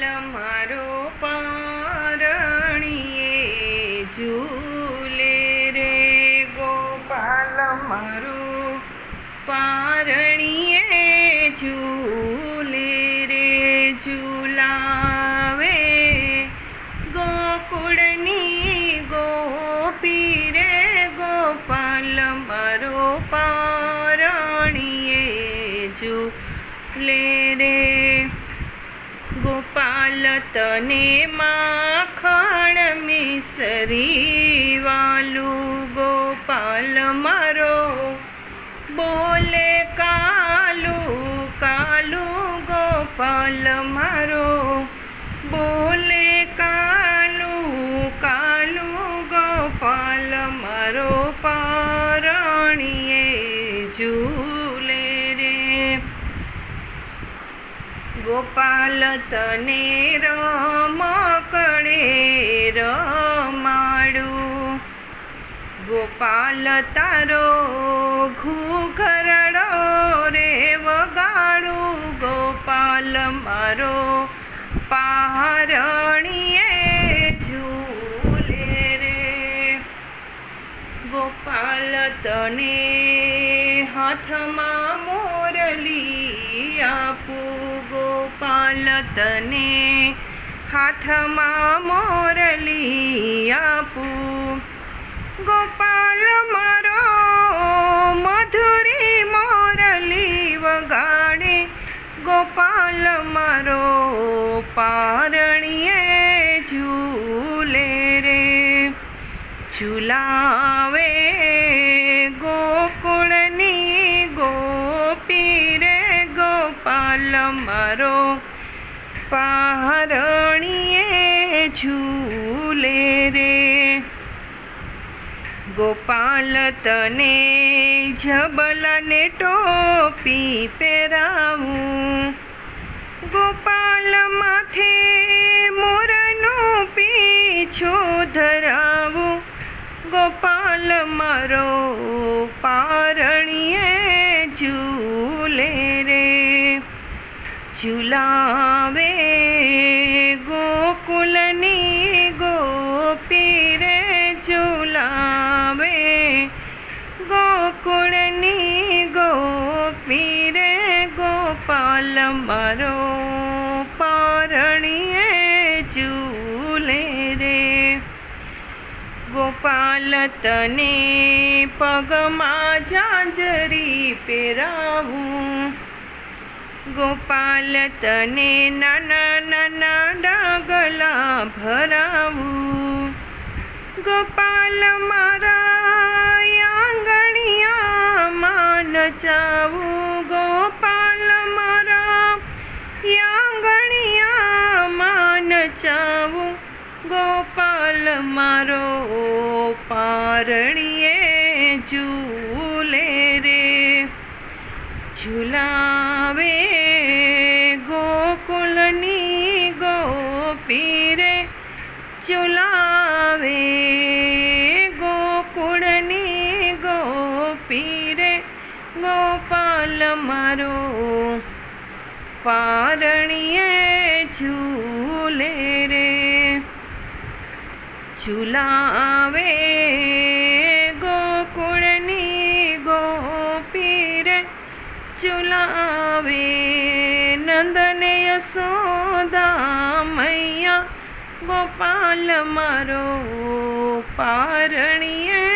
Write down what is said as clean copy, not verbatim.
મારો પારણીએ ઝૂલે રે ગોપાલ મારો પારણીએ ઝૂલે રે ઝૂલાવે ગોકુળની ગોપી રે ગોપાલ મારો પારણીએ ઝૂલે રે ગોપાલ તને માખણ મિસરી વાલું ગોપાલ મારો બોલે કાલું કાલું ગોપાલ મારો બોલે કાલું કાલું ગોપાલ મારો પારણીએ ઝૂલે રે ગોપાલ તને રમકડે રમાડું ગોપાલ તારો ઘૂઘરડો રે વગાડું ગોપાલ મારો પારણીએ ઝૂલે રે ગોપાલ તને હાથમાં મોરલી આપું ગોપાલ તને હાથમાં મોરલી આપું ગોપાલ મારો મધુરી મોરલી વગાડે ગોપાલ મારો પારણીએ ઝૂલે રે ઝૂલાવે ગોકુળની ગોપી રે ગોપાલ મારો પારણીએ ઝૂલે રે ગોપાલ તને ઝબલાને ટોપી પહેરાવું ગોપાલ માથે મોરનું પીછું ધરાવું ગોપાલ મારો પારણીએ ઝૂલે રે ઝૂલાવે ગોકુળની ગોપી રે ઝૂલાવે ગોકુળની ગોપી રે ગોપાલ મારો પારણીએ ઝૂલે રે ગોપાલ તને પગમાં ઝાંઝરી પહેરાવું ગોપાલ તને નાના નાના ડાગલા ભરાવું ગોપાલ મારા આંગણિયામાં નચાવું ગોપાલ મારા આંગણિયામાં નચાવું ગોપાલ મારો પારણીએ ઝૂલે રે ઝૂલાવે ગોકુળની ગોપી રે ઝૂલાવે ગોકુળની ગોપી રે ગોપાલ મારો પારણીએ ઝૂલે રે ઝૂલાવે ગોકુળની ગોપી રે ઝૂલાવે નંદને યશોદા મૈયા ગોપાલ મારો પારણીએ